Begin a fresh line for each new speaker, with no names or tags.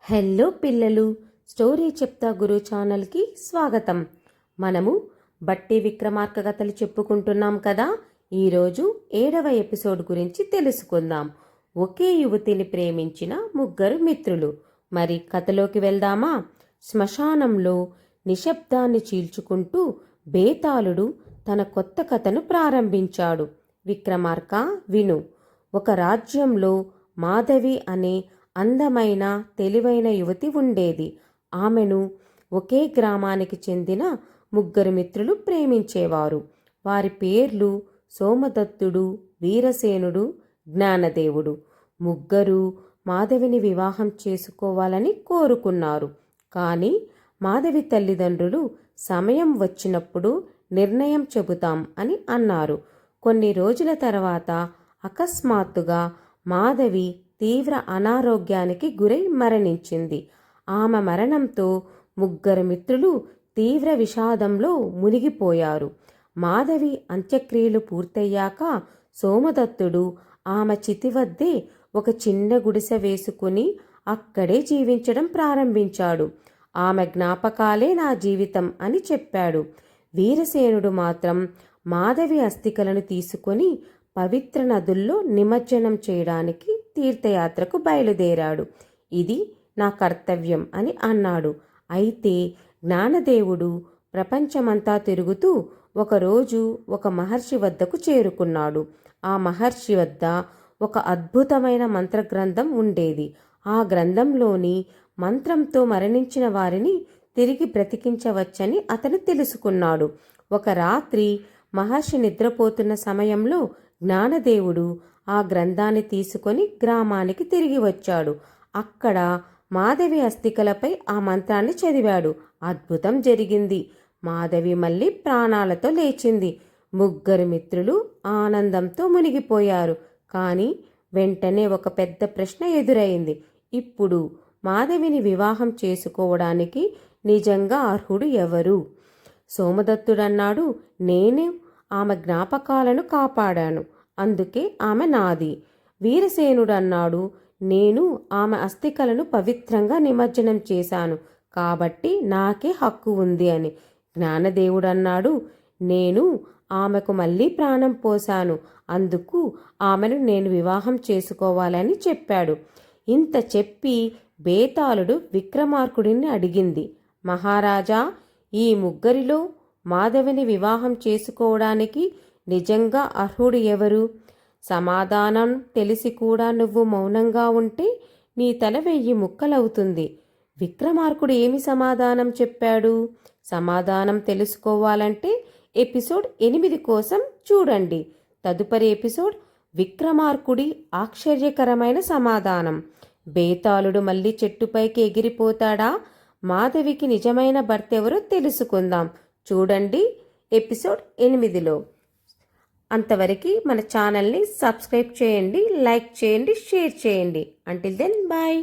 Hello పిల్లలు, story చెప్తా గురు ఛానల్కి స్వాగతం. మనము బట్టి విక్రమార్క కథలు చెప్పుకుంటున్నాం కదా. ఈరోజు 7వ ఎపిసోడ్ గురించి తెలుసుకుందాం. ఒకే యువతిని ప్రేమించిన ముగ్గురు మిత్రులు. మరి కథలోకి వెళ్దామా? శ్మశానంలో నిశ్శబ్దాన్ని చీల్చుకుంటూ బేతాళుడు తన కొత్త కథను ప్రారంభించాడు. విక్రమార్క విను. ఒక రాజ్యంలో మాధవి అనే అందమైన తెలివైన యువతి ఉండేది. ఆమెను ఒకే గ్రామానికి చెందిన ముగ్గురు మిత్రులు ప్రేమించేవారు. వారి పేర్లు సోమదత్తుడు, వీరసేనుడు, జ్ఞానదేవుడు. ముగ్గురు మాధవిని వివాహం చేసుకోవాలని కోరుకున్నారు. కానీ మాధవి తల్లిదండ్రులు సమయం వచ్చినప్పుడు నిర్ణయం చెబుతాం అని అన్నారు. కొన్ని రోజుల తర్వాత అకస్మాత్తుగా మాధవి తీవ్ర అనారోగ్యానికి గురై మరణించింది. ఆమె మరణంతో ముగ్గురు మిత్రులు తీవ్ర విషాదంలో మునిగిపోయారు. మాధవి అంత్యక్రియలు పూర్తయ్యాక సోమదత్తుడు ఆమె చితి వద్దే ఒక చిన్న గుడిసె వేసుకుని అక్కడే జీవించడం ప్రారంభించాడు. ఆమె జ్ఞాపకాలే నా జీవితం అని చెప్పాడు. వీరసేనుడు మాత్రం మాధవి అస్థికలను తీసుకొని పవిత్ర నదుల్లో నిమజ్జనం చేయడానికి తీర్థయాత్రకు బయలుదేరాడు. ఇది నా కర్తవ్యం అని అన్నాడు. అయితే జ్ఞానదేవుడు ప్రపంచమంతా తిరుగుతూ ఒకరోజు ఒక మహర్షి వద్దకు చేరుకున్నాడు. ఆ మహర్షి వద్ద ఒక అద్భుతమైన మంత్రగ్రంథం ఉండేది. ఆ గ్రంథంలోని మంత్రంతో మరణించిన వారిని తిరిగి బ్రతికించవచ్చని అతను తెలుసుకున్నాడు. ఒక రాత్రి మహర్షి నిద్రపోతున్న సమయంలో జ్ఞానదేవుడు ఆ గ్రంథాన్ని తీసుకొని గ్రామానికి తిరిగి వచ్చాడు. అక్కడ మాధవి అస్థికలపై ఆ మంత్రాన్ని చదివాడు. అద్భుతం జరిగింది. మాధవి మళ్ళీ ప్రాణాలతో లేచింది. ముగ్గురు మిత్రులు ఆనందంతో మునిగిపోయారు. కానీ వెంటనే ఒక పెద్ద ప్రశ్న ఎదురైంది. ఇప్పుడు మాధవిని వివాహం చేసుకోవడానికి నిజంగా అర్హుడు ఎవరు? సోమదత్తుడన్నాడు, నేను ఆమె జ్ఞాపకాలను కాపాడాను, అందుకే ఆమె నాది. వీరసేనుడన్నాడు, నేను ఆమె అస్థికలను పవిత్రంగా నిమజ్జనం చేశాను కాబట్టి నాకే హక్కు ఉంది అని. జ్ఞానదేవుడన్నాడు, నేను ఆమెకు మళ్ళీ ప్రాణం పోశాను, అందుకు ఆమెను నేను వివాహం చేసుకోవాలని చెప్పాడు. ఇంత చెప్పి బేతాళుడు విక్రమార్కుడిని అడిగింది, మహారాజా, ఈ ముగ్గురిలో మాధవిని వివాహం చేసుకోవడానికి నిజంగా అర్హుడు ఎవరు? సమాధానం తెలిసి కూడా నువ్వు మౌనంగా ఉంటే నీ తల 1000 ముక్కలవుతుంది. విక్రమార్కుడు ఏమి సమాధానం చెప్పాడు? సమాధానం తెలుసుకోవాలంటే ఎపిసోడ్ 8 కోసం చూడండి. తదుపరి ఎపిసోడ్ విక్రమార్కుడి ఆశ్చర్యకరమైన సమాధానం. బేతాళుడు మళ్ళీ చెట్టుపైకి ఎగిరిపోతాడా? మాధవికి నిజమైన భర్త ఎవరో తెలుసుకుందాం. చూడండి ఎపిసోడ్ 8లో. అంతవరకు మన ఛానల్ని సబ్స్క్రైబ్ చేయండి, లైక్ చేయండి, షేర్ చేయండి. Until then bye.